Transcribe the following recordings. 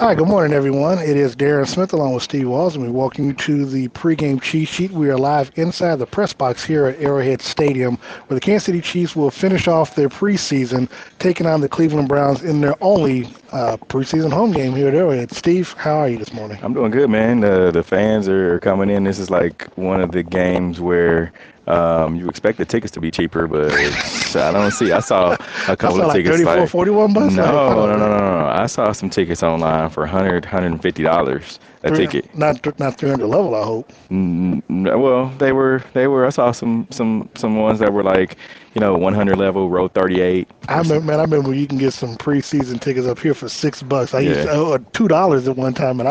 Hi, good morning, everyone. It is Darren Smith along with Steve Walls, and we welcome you to the pregame cheat sheet. We are live inside the press box here at Arrowhead Stadium, where the Kansas City Chiefs will finish off their preseason, taking on the Cleveland Browns in their only preseason home game here at Arrowhead. Steve, how are you this morning? I'm doing good, man. The fans are coming in. This is like one of the games where you expect the tickets to be cheaper, but I don't see. I saw a couple of like tickets 34, like 41 bucks? no. I saw some tickets online for $150 a ticket. Not 300 level, I hope. Well, they were. I saw some ones that were like, 100 level, row 38. I remember you can get some preseason tickets up here for $6. I used to owe $2 at one time, and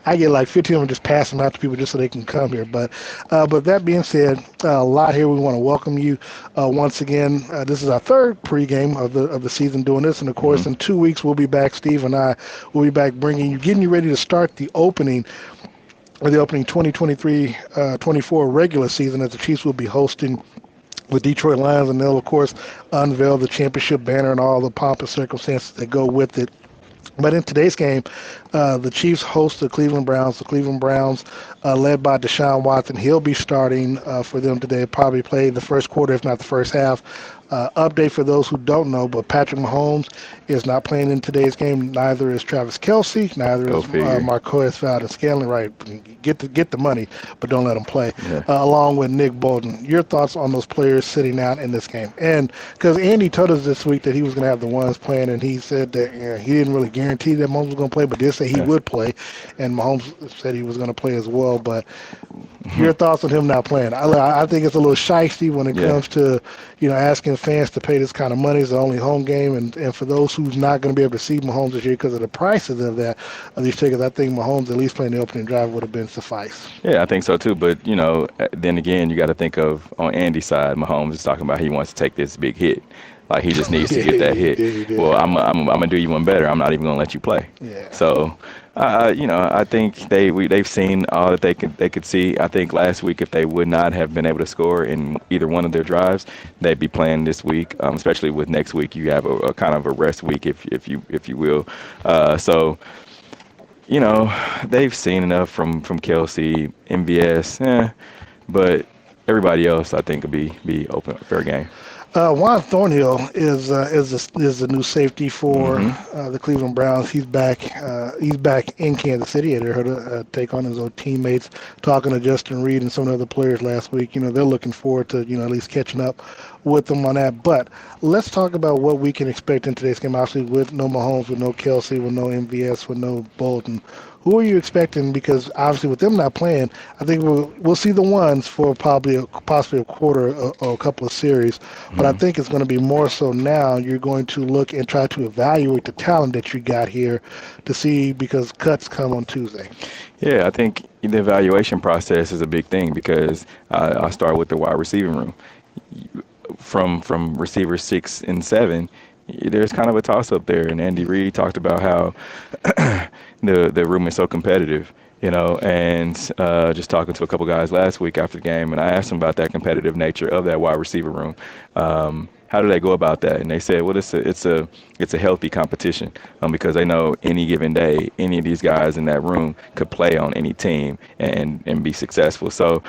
I get like 15 of them, just pass them out to people just so they can come here. But that being said, a lot here. We want to welcome you once again. This is our third pregame of the season doing this, and of course, in 2 weeks we'll be back. Steve and I will be back getting you ready to start the opening 2023-24 regular season, as the Chiefs will be hosting the Detroit Lions, and they'll, of course, unveil the championship banner and all the pomp and circumstances that go with it. But in today's game, the Chiefs host the Cleveland Browns. The Cleveland Browns, led by Deshaun Watson, he'll be starting for them today. Probably play the first quarter, if not the first half. Update for those who don't know, but Patrick Mahomes is not playing in today's game. Neither is Travis Kelce. Neither is Marquez Valdes-Scantling. Right, get the money, but don't let them play. Yeah. Along with Nick Bolton. Your thoughts on those players sitting out in this game? And because Andy told us this week that he was going to have the ones playing, and he said that he didn't really guarantee that Mahomes was going to play, but did say he would play, and Mahomes said he was going to play as well. But your thoughts on him not playing? I think it's a little shiesty when it comes to asking fans to pay this kind of money. It's the only home game, and for those who's not going to be able to see Mahomes this year because of the prices of these tickets, I think Mahomes at least playing the opening drive would have been suffice. Yeah, I think so too. But then again, you got to think of on Andy's side, Mahomes is talking about he wants to take this big hit. Like he just needs to get that hit. Well, I'm gonna do you one better. I'm not even gonna let you play. Yeah. So, I think they've seen all that they could see. I think last week, if they would not have been able to score in either one of their drives, they'd be playing this week. Especially with next week, you have a kind of a rest week, if you will. So, they've seen enough from Kelce, MVS, but everybody else, I think, could be open, fair game. Juan Thornhill is the new safety for the Cleveland Browns. He's back in Kansas City. I heard a take on his old teammates talking to Justin Reed and some of the other players last week. They're looking forward to at least catching up with them on that. But let's talk about what we can expect in today's game. Obviously, with no Mahomes, with no Kelce, with no MVS, with no Bolton. Who are you expecting? Because obviously with them not playing, I think we'll see the ones for possibly a quarter or a couple of series. But I think it's going to be more so now. You're going to look and try to evaluate the talent that you got here to see, because cuts come on Tuesday. Yeah, I think the evaluation process is a big thing, because I'll start with the wide receiving room. From receivers 6 and 7, there's kind of a toss-up there, and Andy Reid talked about how the room is so competitive, and just talking to a couple guys last week after the game, and I asked them about that competitive nature of that wide receiver room. How do they go about that? And they said, well, it's a healthy competition, because they know any given day, any of these guys in that room could play on any team and be successful. So,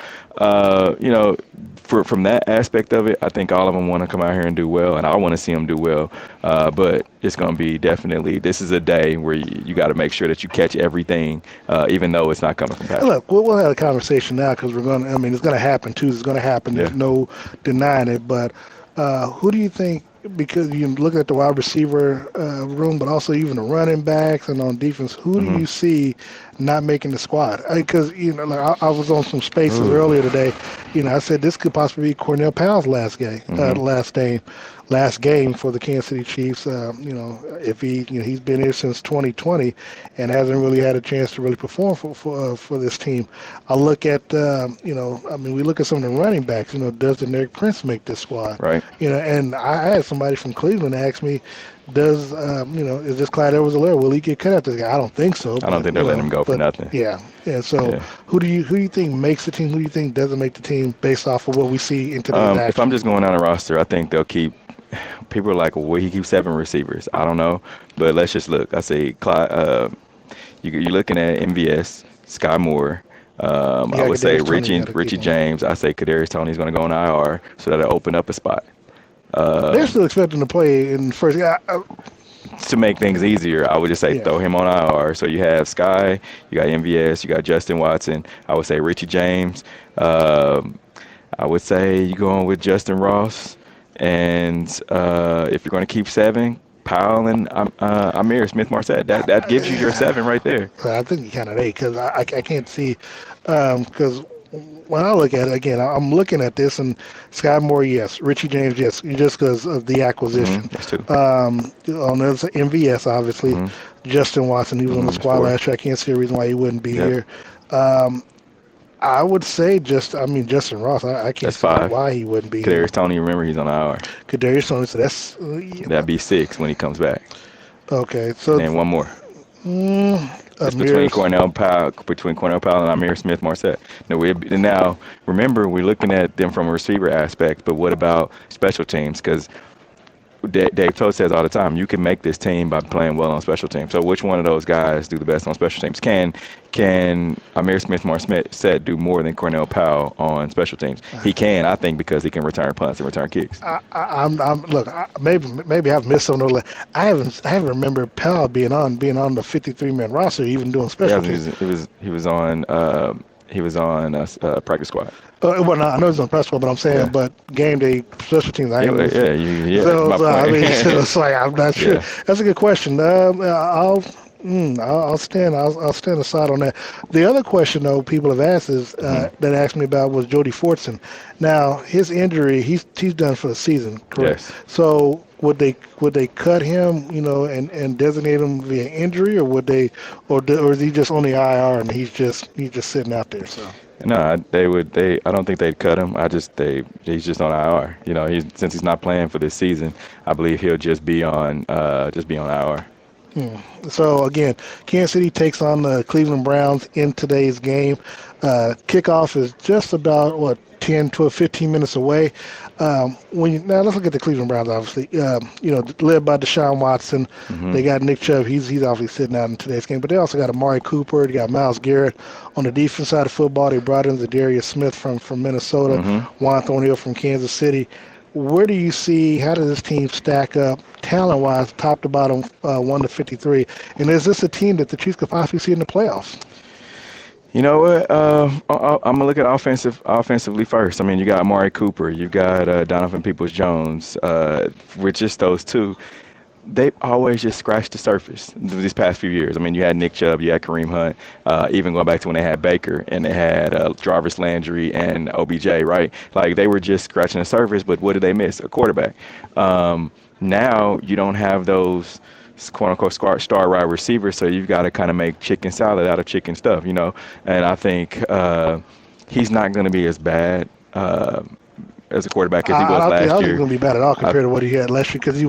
from that aspect of it, I think all of them want to come out here and do well, and I want to see them do well. But it's going to be definitely, this is a day where you got to make sure that you catch everything, even though it's not coming from Patrick. Look, we'll have a conversation now, because it's going to happen. Tuesday's going to happen. There's no denying it. But who do you think, because you look at the wide receiver room, but also even the running backs and on defense, who do you see not making the squad? Because I was on some spaces earlier today. I said this could possibly be Cornell Powell's last game, last game for the Kansas City Chiefs. If he's been here since 2020 and hasn't really had a chance to really perform for this team. I look at we look at some of the running backs. Does the Derek Prince make this squad? Right. And I had somebody from Cleveland ask me, is this Clyde Edwards-Helaire? Will he get cut after this guy? I don't think so. I don't think they'll let him go for nothing. Yeah. So who do you think makes the team? Who do you think doesn't make the team based off of what we see in today's action? If I'm just going down a roster, I think they'll keep. People are like, well, he keeps 7 receivers. I don't know, but let's just look. I say You're looking at MVS, Sky Moore. I Yeah, would say Kadarius Toney got to Richie keep him. James. I say Kadarius Tony's going to go on IR, so that'll open up a spot. They're Um, still expecting to play in the first. to make things easier, I would just say Yeah. throw him on IR. So you have Sky, you got MVS, you got Justin Watson. I would say Richie James. Um, I would say you go on with Justin Ross, and if you're going to keep seven, Powell and Amir Smith Marset. That gives you your seven right there. I think you kind of eight because I can't see because when I look at it again, I'm looking at this and Sky Moore, yes, Richie James, yes, just because of the acquisition. That's two. On the other side, MVS, obviously, hmm Justin Watson, he was on the That's squad four. last year. I can't see a reason why he wouldn't be Yep. here. I would say Justin Ross. I can't That's see five. why he wouldn't be here. Kadarius Tony, remember he's on IR. Kadarius Toney, so that's That'd be six when he comes back. okay. And then one more. It's between Amir's, Cornell Powell and Amir Smith Marset. Now, remember, we're looking at them from a receiver aspect, but what about special teams? Because Dave Tote says all the time, you can make this team by playing well on special teams. So which one of those guys do the best on special teams? Can Amir Smith Marset do more than Cornell Powell on special teams? He can, I think, because he can return punts and return kicks. I'm look. Maybe I've missed some of those. I haven't remembered Powell being on the 53-man roster, even doing special Yeah, teams. he was on practice squad. Well, no, I know he's on press squad, but I'm saying, Yeah. but game day special teams. I Yeah, ain't yeah. So, That's my I point. mean, so it's like I'm not sure. Yeah. That's a good question. I'll stand aside on that. The other question though people have asked is that asked me about was Jody Fortson. Now his injury, he's done for the season, correct? Yes. So would they cut him, and designate him via injury, or would they, or is he just on the IR and he's just sitting out there? So. No, they would. I don't think they'd cut him. He's just on IR. Since he's not playing for this season, I believe he'll just be on IR. So again, Kansas City takes on the Cleveland Browns in today's game. Kickoff is just about 10 to 15 minutes away. Now let's look at the Cleveland Browns. Obviously, led by Deshaun Watson. They got Nick Chubb. He's obviously sitting out in today's game. But they also got Amari Cooper. They got Myles Garrett on the defense side of football. They brought in Darius Smith from Minnesota. Juan Thornhill from Kansas City. Where do you see? How does this team stack up talent-wise, top to bottom, 1 to 53? And is this a team that the Chiefs could possibly see in the playoffs? You know what? I'm gonna look at offensively first. I mean, you got Amari Cooper, you got Donovan Peoples-Jones. With just those two, they've always just scratched the surface these past few years. I mean, you had Nick Chubb, you had Kareem Hunt, even going back to when they had Baker and they had Jarvis Landry and OBJ, right? Like they were just scratching the surface, but what did they miss? A quarterback. Now you don't have those quote-unquote star wide receivers, so you've got to kind of make chicken salad out of chicken stuff, And I think he's not going to be as bad as a quarterback as he was I don't last think year. he's going to be bad at all compared to what he had last year because he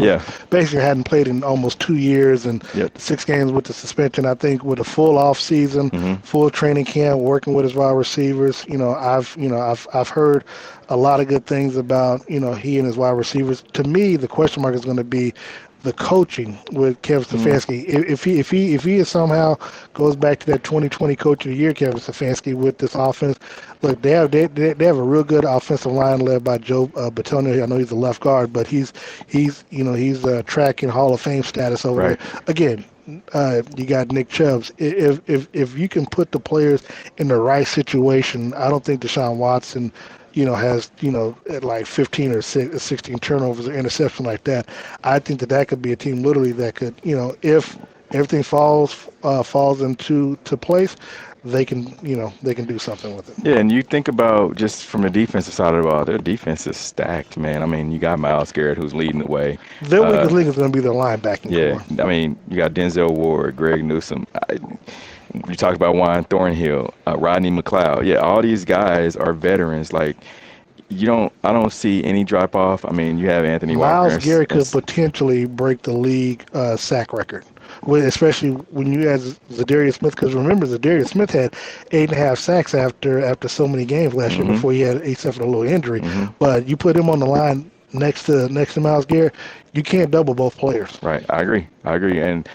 basically hadn't played in almost 2 years and 6 games with the suspension. I think with a full off season, full training camp, working with his wide receivers, I've heard a lot of good things about he and his wide receivers. To me, the question mark is going to be the coaching with Kevin Stefanski. If he is somehow goes back to that 2020 coach of the year, Kevin Stefanski, with this offense, look, they have a real good offensive line led by Joe Bitonio. I know he's a left guard, but he's tracking Hall of Fame status over there. Again, you got Nick Chubb. If you can put the players in the right situation, I don't think Deshaun Watson has, at like 15 or 16 turnovers or interception like that. I think that could be a team literally that could, if everything falls into place, they can do something with it. Yeah, and you think about just from the defensive side of the ball, their defense is stacked, man. I mean, you got Myles Garrett who's leading the way. Their weakest link is going to be their linebacking core. I mean, you got Denzel Ward, Greg Newsome. You talked about Juan Thornhill, Rodney McLeod. Yeah, all these guys are veterans. Like, I don't see any drop off. I mean, you have Anthony Walker. Myles Garrett could potentially break the league sack record, especially when you add Zadarius Smith. Because remember, Zadarius Smith had 8.5 sacks after so many games last year before he suffered a little injury. But you put him on the line next to Myles Garrett, you can't double both players. Right, I agree, and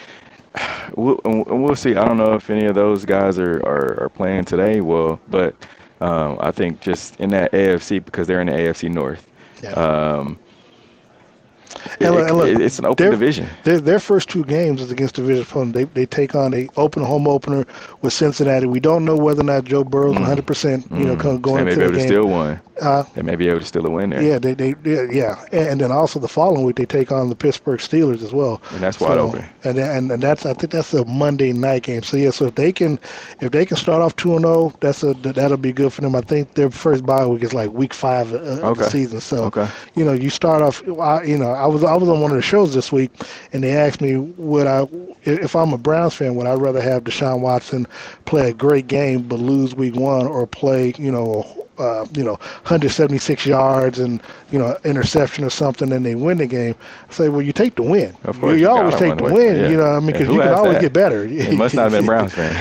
We'll see. I don't know if any of those guys are playing today. Well, but I think just in that AFC, because they're in the AFC North. Yeah. Um, And look, it's an open division. their first two games is against division opponent. They take on a home opener with Cincinnati. We don't know whether or not Joe Burrow's 100%. Going They may into be the able to game. steal one. Uh, They may be able to steal a win there. yeah. And then also the following week they take on the Pittsburgh Steelers as well. And that's wide open. And that's I think that's a Monday night game. So yeah, so if they can start off 2-0, that'll be good for them. I think their first bye week is like week 5 of the season. So you start off. I was on one of the shows this week, and they asked me if I'm a Browns fan, would I rather have Deshaun Watson play a great game but lose week 1, or play 176 yards and interception or something, and they win the game? I say, well, you take the win. Of course, you always take the win. Yeah. Because you can always get better. It must not have been Browns fan.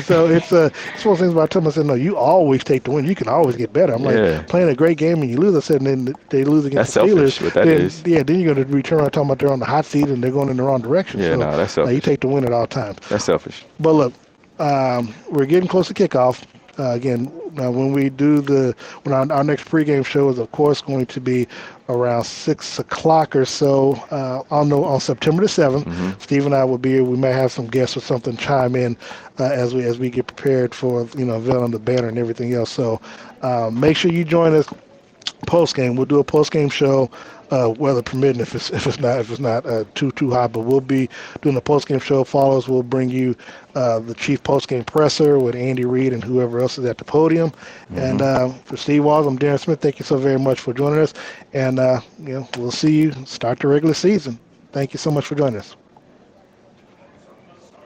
So it's one of the things about I told them, I said, no, you always take the win. You can always get better. I'm like, playing a great game and you lose. I said, and then they lose against the Steelers. That's selfish, what that is. Yeah, then you're going to return around talking about they're on the hot seat and they're going in the wrong direction. Yeah, so, no, that's selfish. You take the win at all times. That's selfish. But look, we're getting close to kickoff. Again, when we do our next pregame show is, of course, going to be around 6 o'clock or so on September the 7th. Mm-hmm. Steve and I will be here. We may have some guests or something chime in as we get prepared for unveiling the banner and everything else. So make sure you join us post game. We'll do a post game show. Weather permitting, if it's not too hot, but we'll be doing a post game show. Follows, we'll bring you the chief post game presser with Andy Reid and whoever else is at the podium. Mm-hmm. And for Steve Walls, I'm Darren Smith. Thank you so very much for joining us, and we'll see you start the regular season. Thank you so much for joining us.